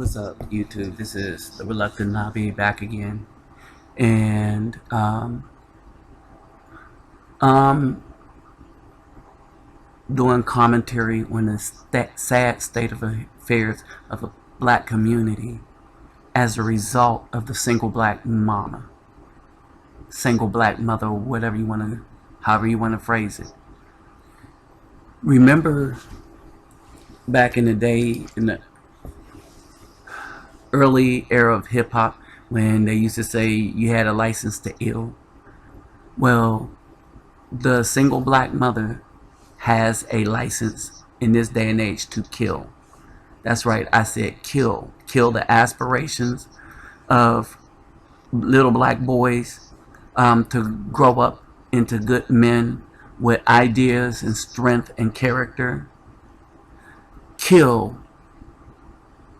What's up, YouTube? This is the Reluctant Nobby back again, and um, doing commentary on the sad state of affairs of the black community as a result of the single black mama, single black mother, or whatever you want to, however you want to phrase it. Remember back in the day, in the early era of hip-hop, when they used to say you had a license to ill? Well, the single black mother has a license in this day and age to kill. That's right, I said kill. Kill the aspirations of little black boys to grow up into good men with ideas and strength and character. Kill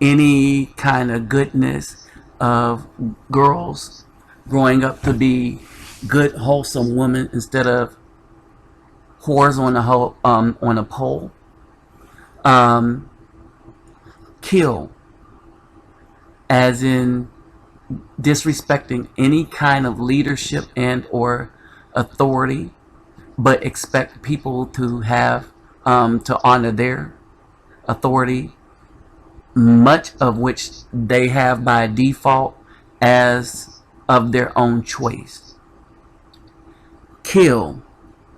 any kind of goodness of girls growing up to be good, wholesome women instead of whores on a pole. Kill, as in disrespecting any kind of leadership and or authority, but expect people to have to honor their authority, much of which they have by default as of their own choice. Kill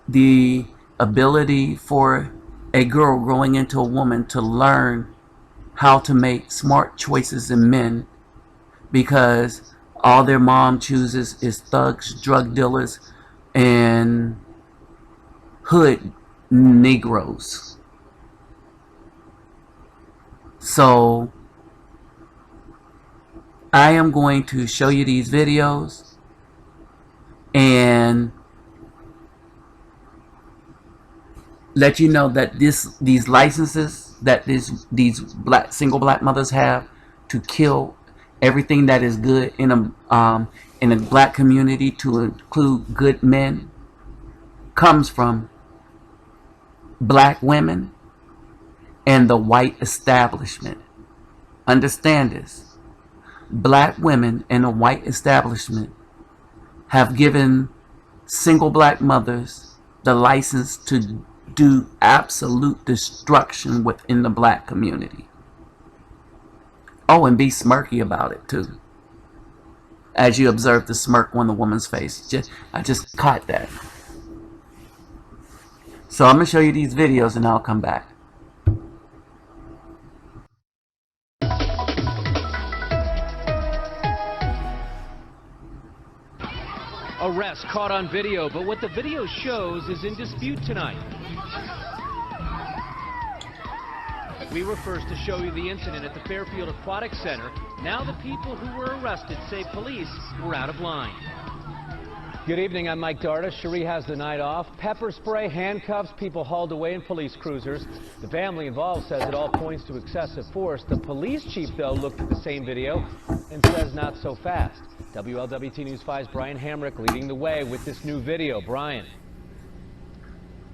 the ability for a girl growing into a woman to learn how to make smart choices in men, because all their mom chooses is thugs, drug dealers, and hood Negroes. So I am going to show you these videos and let you know that these licenses that these single black mothers have to kill everything that is good in a black community, to include good men, comes from black women and the white establishment. Understand this. Black women and the white establishment have given single black mothers the license to do absolute destruction within the black community. Oh, and be smirky about it too, as you observe the smirk on the woman's face. I just caught that. So I'm going to show you these videos and I'll come back. Arrest caught on video, but what the video shows is in dispute tonight. We were first to show you the incident at the Fairfield Aquatic Center. Now the people who were arrested say police were out of line. Good evening, I'm Mike Darda. Cherie has the night off. Pepper spray, handcuffs, people hauled away in police cruisers. The family involved says it all points to excessive force. The police chief, though, looked at the same video and says not so fast. WLWT News 5's Brian Hamrick leading the way with this new video. Brian.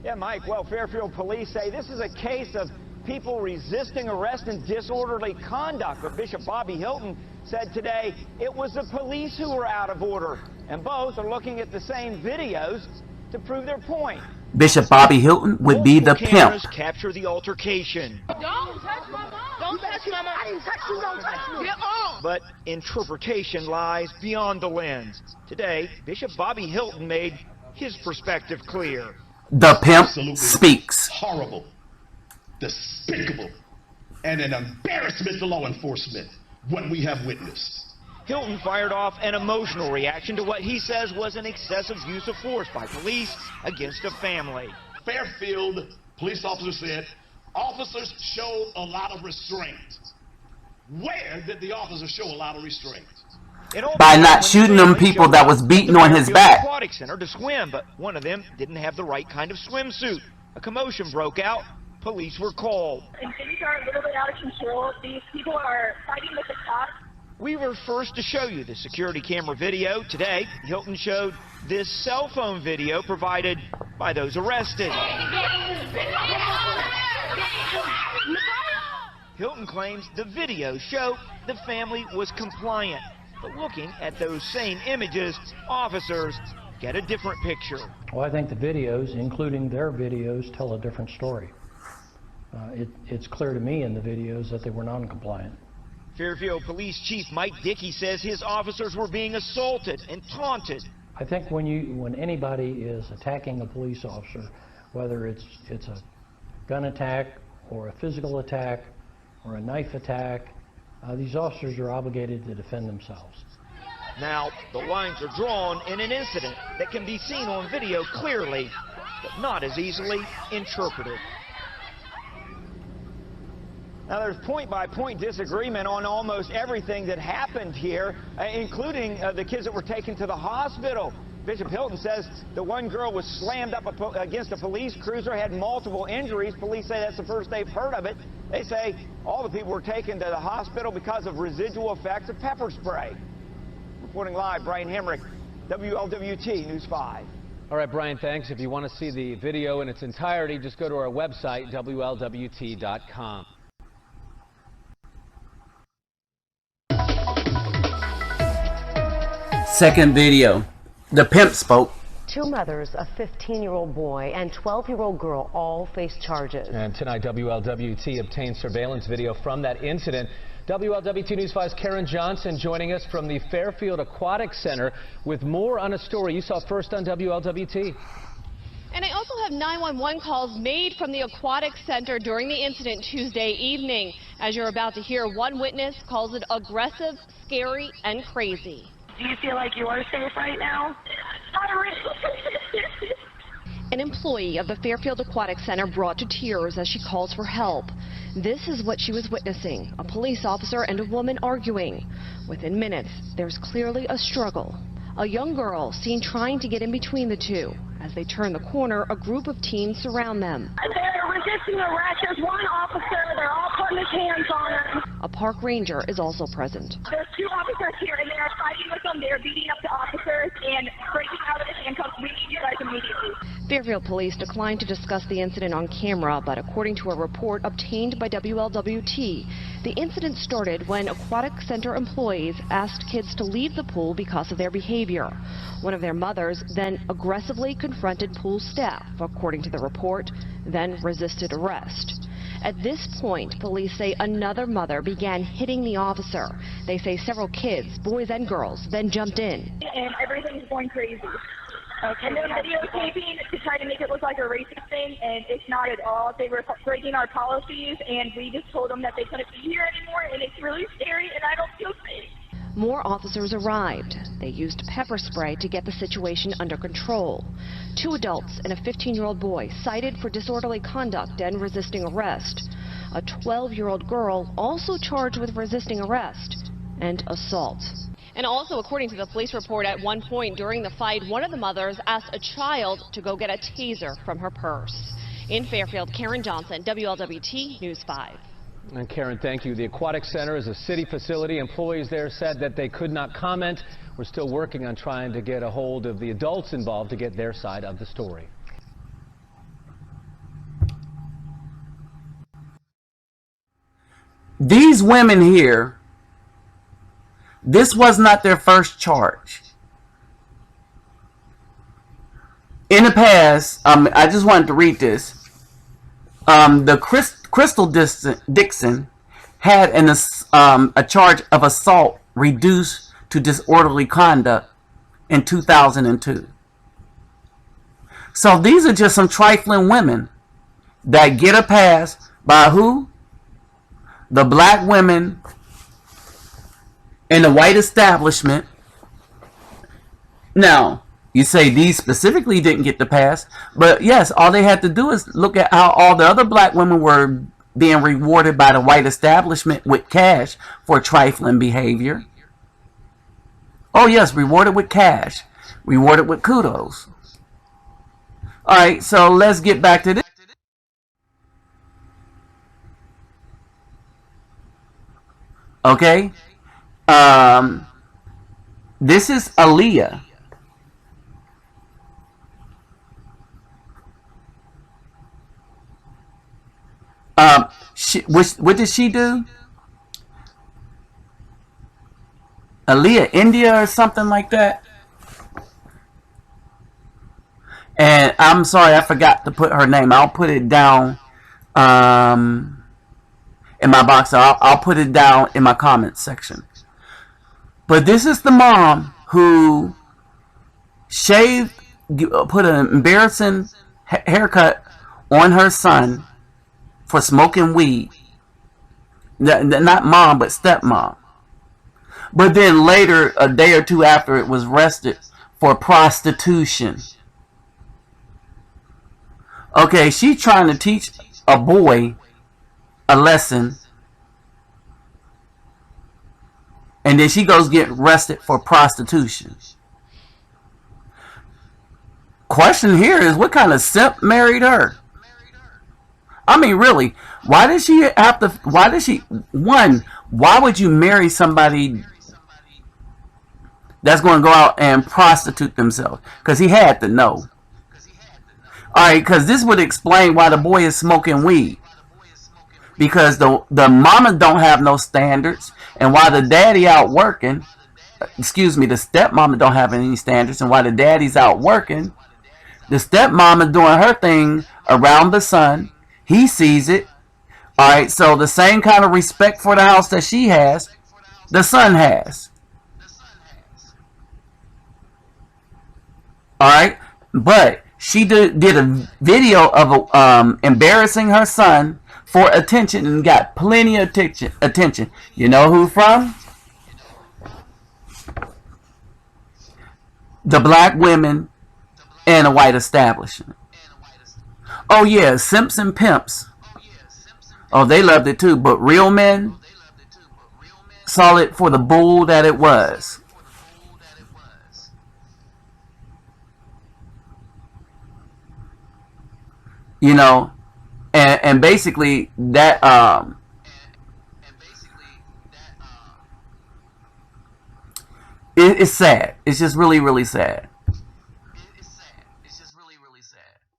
Yeah, Mike, well, Fairfield police say this is a case of people resisting arrest and disorderly conduct. But Bishop Bobby Hilton said today it was the police who were out of order. And both are looking at the same videos to prove their point. Bishop Bobby Hilton would be the pimp. Cameras capture the altercation. Don't touch my mom. Don't touch my mom. I didn't touch you. Don't touch me. Get off. But interpretation lies beyond the lens. Today, Bishop Bobby Hilton made his perspective clear. The pimp Absolutely speaks. Horrible, despicable, and an embarrassment to law enforcement, what we have witnessed. Hilton fired off an emotional reaction to what he says was an excessive use of force by police against a family. Fairfield police officer said officers showed a lot of restraint. Where did the officers show a lot of restraint? By not shooting them people that was beating on his back. Aquatic center to swim, but one of them didn't have the right kind of swimsuit. A commotion broke out. Police were called. And things are a little bit out of control. These people are fighting with the cops. We were first to show you the security camera video. Today, Hilton showed this cell phone video provided by those arrested. Hilton claims the videos show the family was compliant. But looking at those same images, officers get a different picture. Well, I think the videos, including their videos, tell a different story. It's clear to me in the videos that they were non-compliant. Fairfield Police Chief Mike Dickey says his officers were being assaulted and taunted. I think when anybody is attacking a police officer, whether it's a gun attack or a physical attack or a knife attack, these officers are obligated to defend themselves. Now, the lines are drawn in an incident that can be seen on video clearly, but not as easily interpreted. Now, there's point-by-point disagreement on almost everything that happened here, including the kids that were taken to the hospital. Bishop Hilton says the one girl was slammed up against a police cruiser, had multiple injuries. Police say that's the first they've heard of it. They say all the people were taken to the hospital because of residual effects of pepper spray. Reporting live, Brian Hemrick, WLWT News 5. All right, Brian, thanks. If you want to see the video in its entirety, just go to our website, WLWT.com. Second video. The pimp spoke. Two mothers, a 15-year-old boy and 12-year-old girl, all face charges. And tonight, WLWT obtained surveillance video from that incident. WLWT News 5's Karen Johnson joining us from the Fairfield Aquatic Center with more on a story you saw first on WLWT. And I also have 911 calls made from the Aquatic Center during the incident Tuesday evening. As you're about to hear, one witness calls it aggressive, scary, and crazy. Do you feel like you are safe right now? An employee of the Fairfield Aquatic Center brought to tears as she calls for help. This is what she was witnessing, a police officer and a woman arguing. Within minutes, there's clearly a struggle. A young girl seen trying to get in between the two. As they turn the corner, a group of teens surround them. They're resisting arrest. There's one officer. They're all putting his hands on him. A park ranger is also present. There's two officers here, and they are fighting with them. They are beating up the officers and breaking out of the handcuffs. We need you guys immediately. Fairfield police declined to discuss the incident on camera, but according to a report obtained by WLWT, the incident started when Aquatic Center employees asked kids to leave the pool because of their behavior. One of their mothers then aggressively confronted pool staff, according to the report, then resisted arrest. At this point, police say another mother began hitting the officer. They say several kids, boys and girls, then jumped in. And everything's going crazy. Okay. And they're videotaping to try to make it look like a racist thing, and it's not at all. They were breaking our policies, and we just told them that they couldn't be here anymore, and it's really scary, and I don't feel safe. More officers arrived. They used pepper spray to get the situation under control. Two adults and a 15-year-old boy cited for disorderly conduct and resisting arrest. A 12-year-old girl also charged with resisting arrest and assault. And also, according to the police report, at one point during the fight, one of the mothers asked a child to go get a taser from her purse. In Fairfield, Karen Johnson, WLWT News 5. And Karen, thank you. The Aquatic Center is a city facility. Employees there said that they could not comment. We're still working on trying to get a hold of the adults involved to get their side of the story. These women here, this was not their first charge. In the past, I just wanted to read this. Crystal Dixon had a charge of assault reduced to disorderly conduct in 2002. So these are just some trifling women that get a pass by who? The black women in the white establishment. Now, you say these specifically didn't get the pass, but yes, all they had to do is look at how all the other black women were being rewarded by the white establishment with cash for trifling behavior. Oh yes, rewarded with cash, rewarded with kudos. All right, so let's get back to this. Okay, this is Aaliyah. what did she do? Aaliyah India or something like that. And I'm sorry, I forgot to put her name. I'll put it down in my box. I'll put it down in my comments section. But this is the mom who shaved, put an embarrassing haircut on her son for smoking weed. Not mom, but stepmom. But then later, a day or two after, it was arrested for prostitution. Okay, she's trying to teach a boy a lesson, and then she goes get arrested for prostitution. Question here is, what kind of simp married her? I mean, really, why did she have to, why would you marry somebody that's going to go out and prostitute themselves? Because he had to know. Alright, because this would explain why the boy is smoking weed. Because the mama don't have no standards, and why the daddy out working, excuse me, the stepmama don't have any standards, and why the daddy's out working, the stepmama doing her thing around the son. He sees it. Alright, so the same kind of respect for the house that she has, the son has. Alright, but she did a video of embarrassing her son for attention and got plenty of attention. You know who from? The black women and a white establishment. Oh yeah, simps and pimps. Oh, they loved it too, but real men saw it for the bull that it was. You know, and basically that it's sad. It's just really, really sad.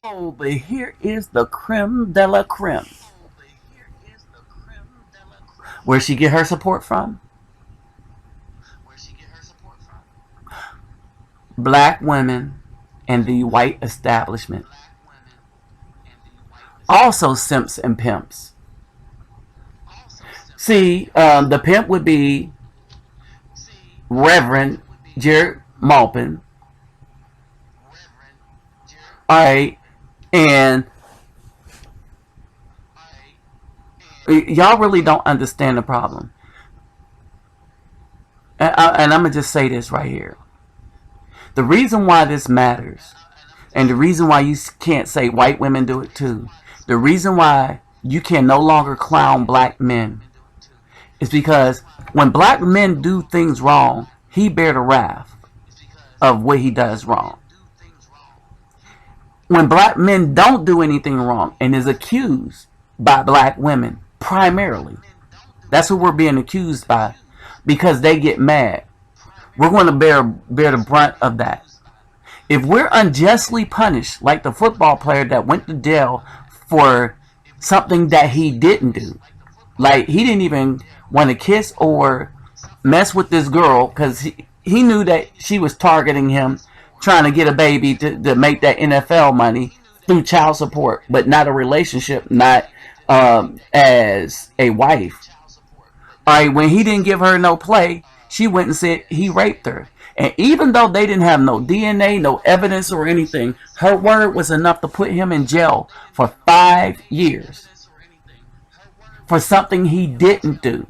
Oh, but here is the creme de la creme. Where she get her support from? Black women and the white establishment. Also simps and pimps. See, the pimp would be Reverend Jared Maupin. Alright, and y'all really don't understand the problem. And I'm going to just say this right here. The reason why this matters, and the reason why you can't say white women do it too, the reason why you can no longer clown black men is because when black men do things wrong, he bear the wrath of what he does wrong. When black men don't do anything wrong and is accused by black women, primarily, that's who we're being accused by, because they get mad. We're going to bear the brunt of that. If we're unjustly punished, like the football player that went to jail for something that he didn't do, like he didn't even want to kiss or mess with this girl because he knew that she was targeting him, trying to get a baby to make that NFL money through child support, but not a relationship, not as a wife. Alright, when he didn't give her no play, she went and said he raped her. And even though they didn't have no DNA, no evidence or anything, her word was enough to put him in jail for 5 years for something he didn't do.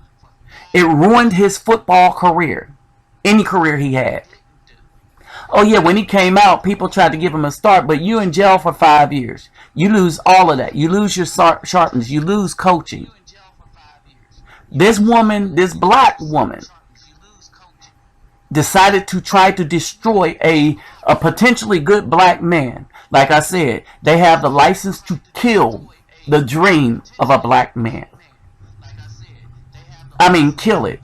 It ruined his football career, any career he had. Oh yeah, when he came out, people tried to give him a start, but you in jail for 5 years. You lose all of that. You lose your sharpness. You lose coaching. This woman, this black woman, decided to try to destroy a potentially good black man. Like I said, they have the license to kill the dream of a black man. I mean, kill it.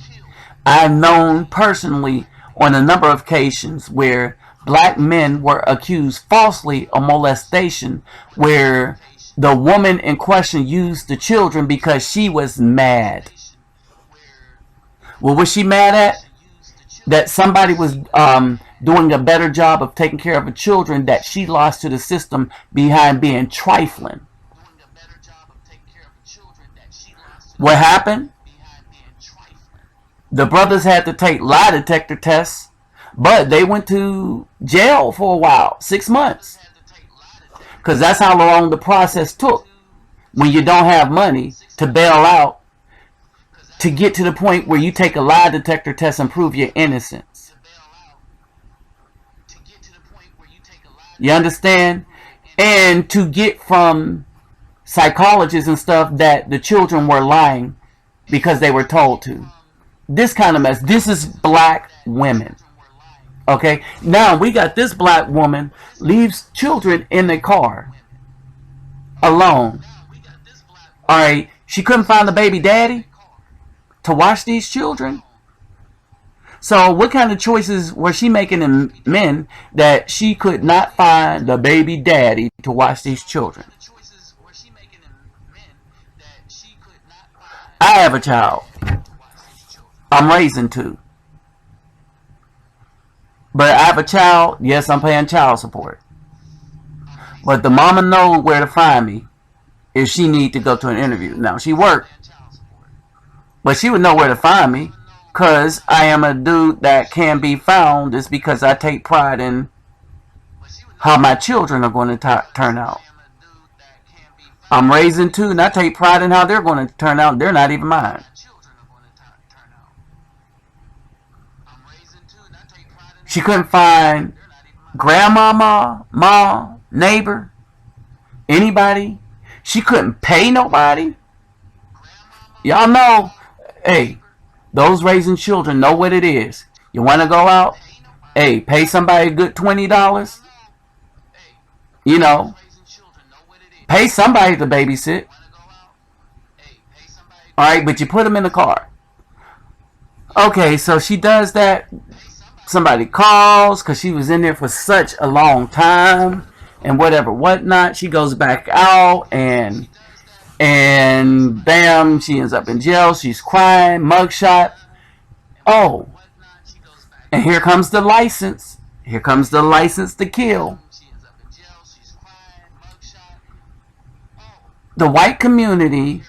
I've known personally on a number of occasions where black men were accused falsely of molestation, where the woman in question used the children because she was mad. What was she mad at? That somebody was doing a better job of taking care of the children that she lost to the system behind being trifling. What happened? The brothers had to take lie detector tests, but they went to jail for a while, 6 months. Because that's how long the process took when you don't have money to bail out, to get to the point where you take a lie detector test and prove your innocence. You understand? And to get from psychologists and stuff that the children were lying because they were told to. This kind of mess. This is black women. Okay? Now we got this black woman leaves children in the car alone. Alright, she couldn't find the baby daddy to watch these children. So what kind of choices was she making in men that she could not find the baby daddy to watch these children? I have a child. I'm raising 2. But I have a child. Yes, I'm paying child support. But the mama knows where to find me if she need to go to an interview. Now, she worked. But she would know where to find me. Because I am a dude that can be found. It's because I take pride in how my children are going to turn out. I'm raising 2 and I take pride in how they're going to turn out. They're not even mine. She couldn't find grandmama, mom, neighbor, anybody. She couldn't pay nobody. Y'all know, hey, those raising children know what it is. You want to go out? Hey, pay somebody a good $20. You know, pay somebody to babysit. Alright, but you put them in the car. Okay, so she does that. Somebody calls because she was in there for such a long time and whatever, whatnot. She goes back out and bam, she ends up in jail. She's crying, mugshot. Oh, and here comes the license. Here comes the license to kill. The white community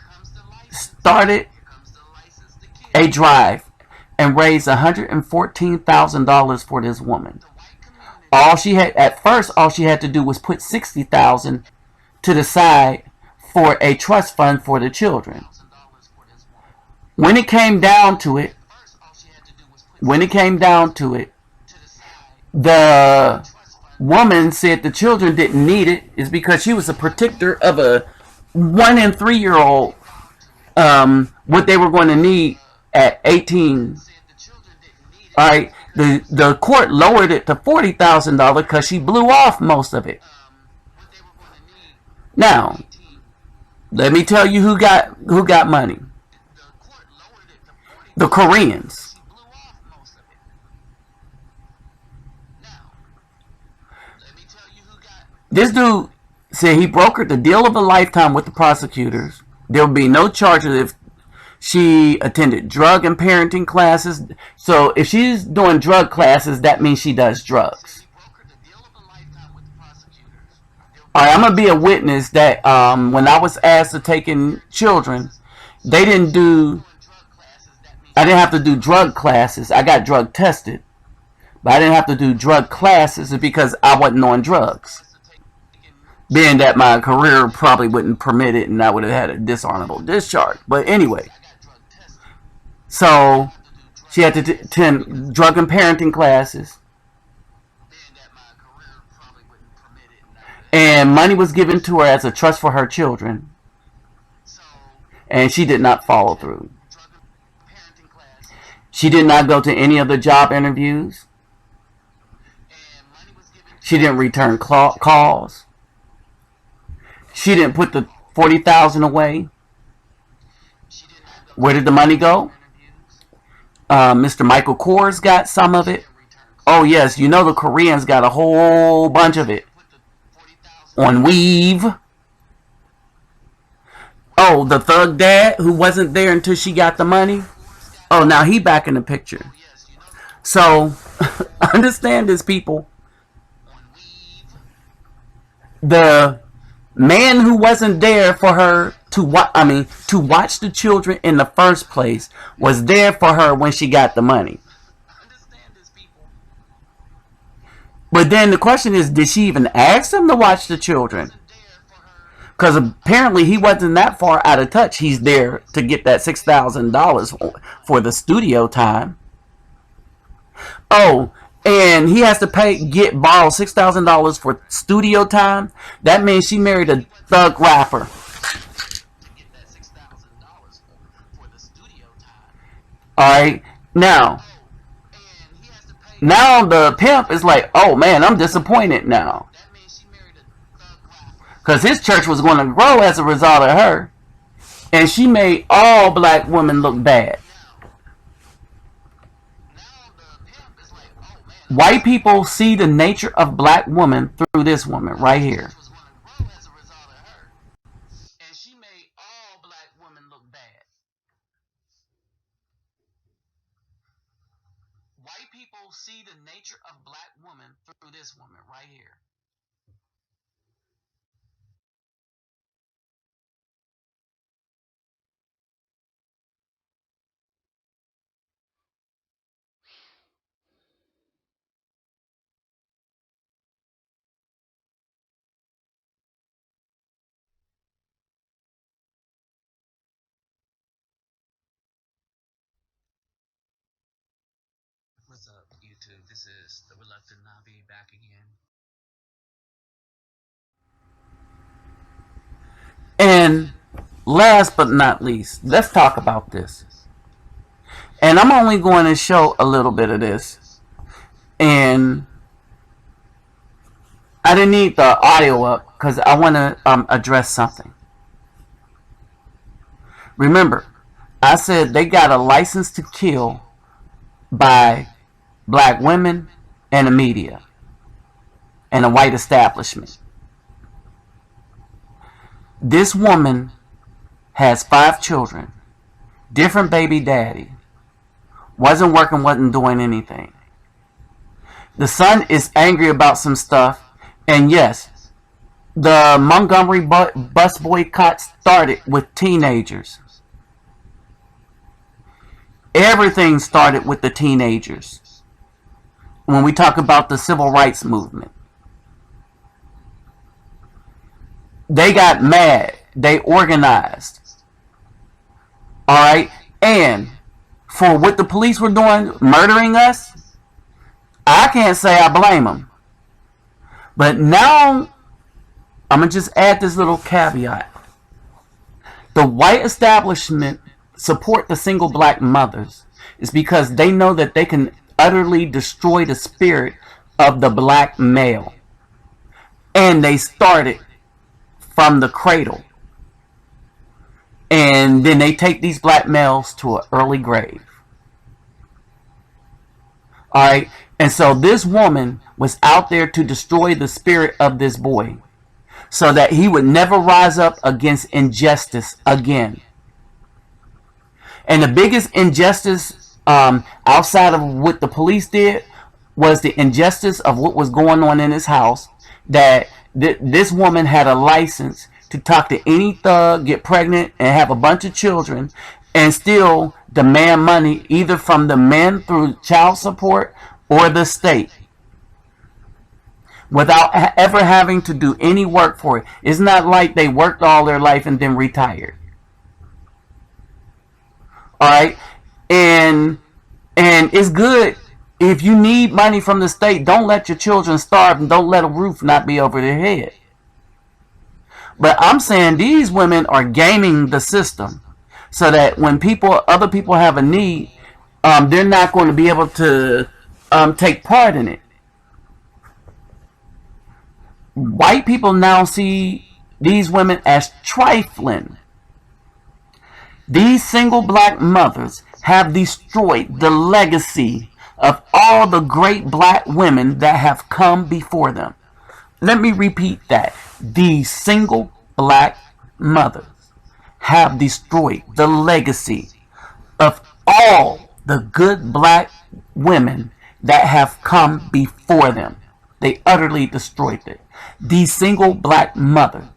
started a drive and raised $114,000 for this woman. All she had to do was put $60,000 to the side for a trust fund for the children. When it came down to it, the woman said the children didn't need it. It's because she was a protector of a 1 and 3 year old. What they were going to need at 18. Alright, the court lowered it to $40,000 because she blew off most of it. Now, let me tell you who got money. The Koreans. This dude said he brokered the deal of a lifetime with the prosecutors. There will be no charges if she attended drug and parenting classes. So if she's doing drug classes, that means she does drugs. Alright, I'm going to be a witness that when I was asked to take in children, I didn't have to do drug classes. I got drug tested. But I didn't have to do drug classes because I wasn't on drugs. Being that my career probably wouldn't permit it and I would have had a dishonorable discharge. But anyway. So, she had to attend drug and parenting classes. And money was given to her as a trust for her children. And she did not follow through. She did not go to any of the job interviews. She didn't return calls. She didn't put the $40,000 away. Where did the money go? Mr. Michael Kors got some of it. Oh yes, you know the Koreans got a whole bunch of it. On weave. Oh, the thug dad who wasn't there until she got the money. Oh, now he back in the picture. So understand this, people. The man who wasn't there for her to to watch the children in the first place was there for her when she got the money. But then the question is, did she even ask him to watch the children? Because apparently he wasn't that far out of touch. He's there to get that $6,000 for the studio time. Oh, and he has to borrow $6,000 for studio time. That means she married a thug rapper. Alright, now the pimp is like, oh man, I'm disappointed now. Because his church was going to grow as a result of her. And she made all black women look bad. White people see the nature of black women through this woman right here. And she made all black women look bad. White people see the nature of black women through this woman right here. What's up, YouTube? This is the Reluctant Navi back again. And last but not least, let's talk about this. And I'm only going to show a little bit of this. And I didn't need the audio up because I want to address something. Remember, I said they got a license to kill by black women and the media and a white establishment. This woman has 5 children, different baby daddy, wasn't working, wasn't doing anything. The son is angry about some stuff, and yes, the Montgomery bus boycott started with teenagers. Everything started with the teenagers. When we talk about the civil rights movement, they got mad. They organized. Alright? And for what the police were doing, murdering us, I can't say I blame them. But now, I'm going to just add this little caveat. The white establishment support the single black mothers is because they know that they can utterly destroy the spirit of the black male. And they started from the cradle. And then they take these black males to an early grave. Alright? And so this woman was out there to destroy the spirit of this boy, so that he would never rise up against injustice again. And the biggest injustice outside of what the police did was the injustice of what was going on in his house, that this woman had a license to talk to any thug, get pregnant, and have a bunch of children, and still demand money either from the men through child support or the state, without ever having to do any work for it. It's not like they worked all their life and then retired. Alright? And it's good. If you need money from the state, don't let your children starve, and don't let a roof not be over their head. But I'm saying these women are gaming the system so that when other people have a need, they're not going to be able to take part in it. White people now see these women as trifling. These single black mothers have destroyed the legacy of all the great black women that have come before them. Let me repeat that. These single black mothers have destroyed the legacy of all the good black women that have come before them. They utterly destroyed it. These single black mothers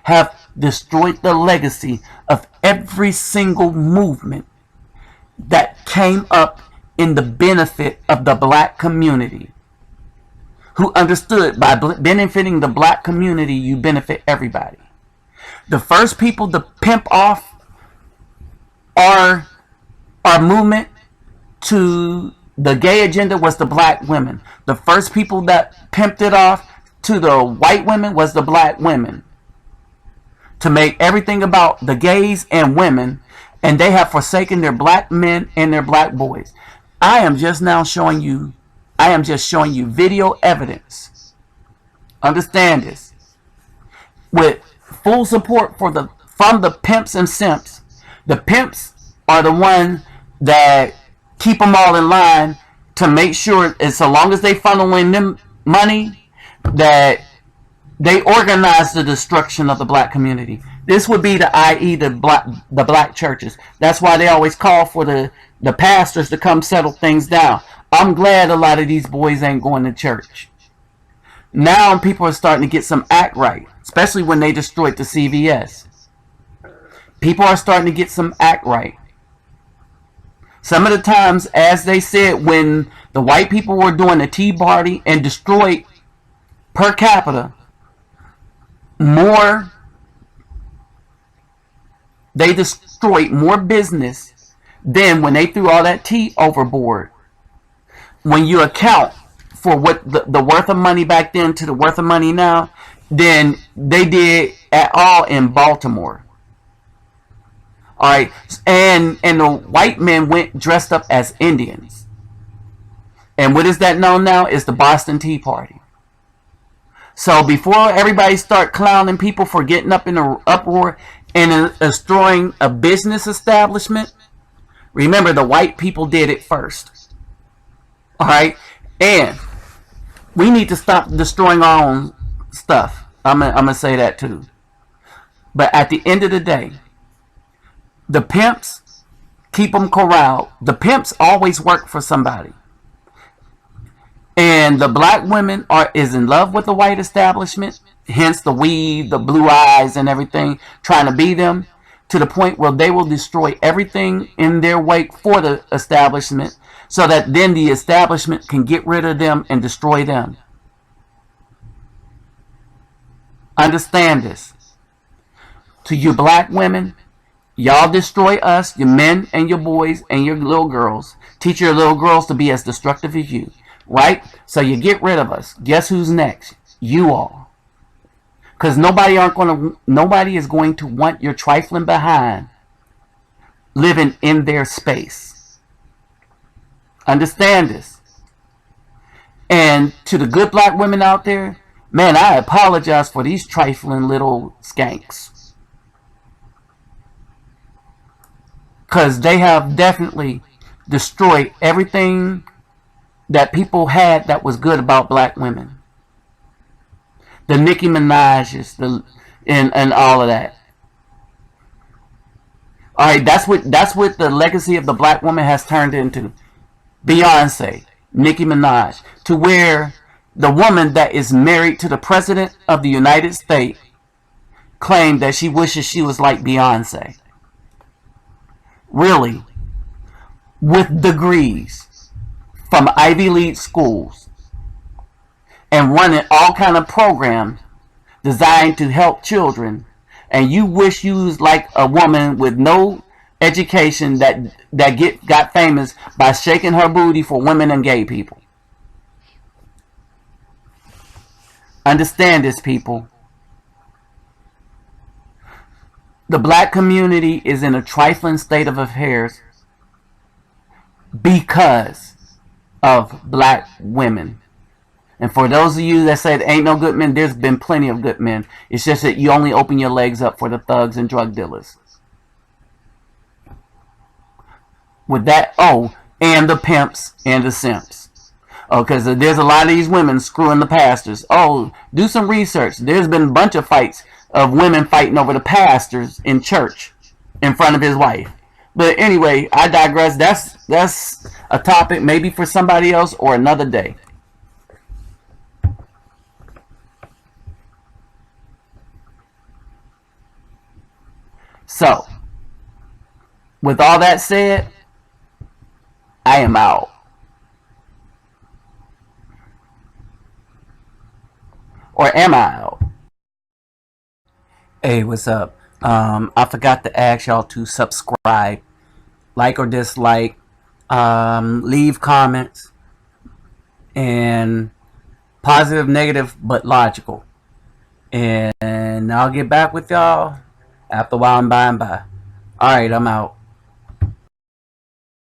have destroyed the legacy of every single movement that came up in the benefit of the black community, who understood by benefiting the black community, you benefit everybody. The first people to pimp off our movement to the gay agenda was the black women. The first people that pimped it off to the white women was the black women, to make everything about the gays and women, and they have forsaken their black men and their black boys. I am just showing you video evidence. Understand this. With full support from the pimps and simps. The pimps are the ones that keep them all in line to make sure, as so long as they funneling them money, that they organize the destruction of the black community. This would be the black churches. That's why they always call for the pastors to come settle things down. I'm glad a lot of these boys ain't going to church. Now people are starting to get some act right, especially when they destroyed the CVS. People are starting to get some act right. Some of the times, as they said, when the white people were doing the Tea Party and destroyed per capita more, they destroyed more business than when they threw all that tea overboard. When you account for what the worth of money back then to the worth of money now, than they did at all in Baltimore. Alright, and the white men went dressed up as Indians. And what is that known now? Is the Boston Tea Party. So before everybody start clowning people for getting up in an uproar and destroying a business establishment, remember the white people did it first. Alright, and we need to stop destroying our own stuff. I'm gonna say that too. But at the end of the day, the pimps keep them corralled. The pimps always work for somebody. And the black women is in love with the white establishment, hence the weave, the blue eyes and everything, trying to be them, to the point where they will destroy everything in their wake for the establishment, so that then the establishment can get rid of them and destroy them. Understand this. To you black women, y'all destroy us, your men and your boys and your little girls. Teach your little girls to be as destructive as you. Right? So you get rid of us. Guess who's next? You all. Because nobody is going to want your trifling behind living in their space. Understand this. And to the good black women out there, man, I apologize for these trifling little skanks. Because they have definitely destroyed everything that people had that was good about black women. The Nicki Minaj's, and all of that. Alright, that's what the legacy of the black woman has turned into. Beyonce, Nicki Minaj, to where the woman that is married to the President of the United States claimed that she wishes she was like Beyonce. Really? With degrees from Ivy League schools and running all kind of programs designed to help children, and you wish you was like a woman with no education that got famous by shaking her booty for women and gay people. Understand this, people. The black community is in a trifling state of affairs because of black women. And for those of you that said ain't no good men, there's been plenty of good men. It's just that you only open your legs up for the thugs and drug dealers. With that, and the pimps and the simps. Because there's a lot of these women screwing the pastors. Do some research. There's been a bunch of fights of women fighting over the pastors in church. in front of his wife. But anyway, I digress. That's a topic maybe for somebody else or another day. So, with all that said, I am out. Or am I out? Hey, what's up? I forgot to ask y'all to subscribe, like or dislike, leave comments, and positive, negative, but logical. And I'll get back with y'all after a while and by and by. Alright, I'm out.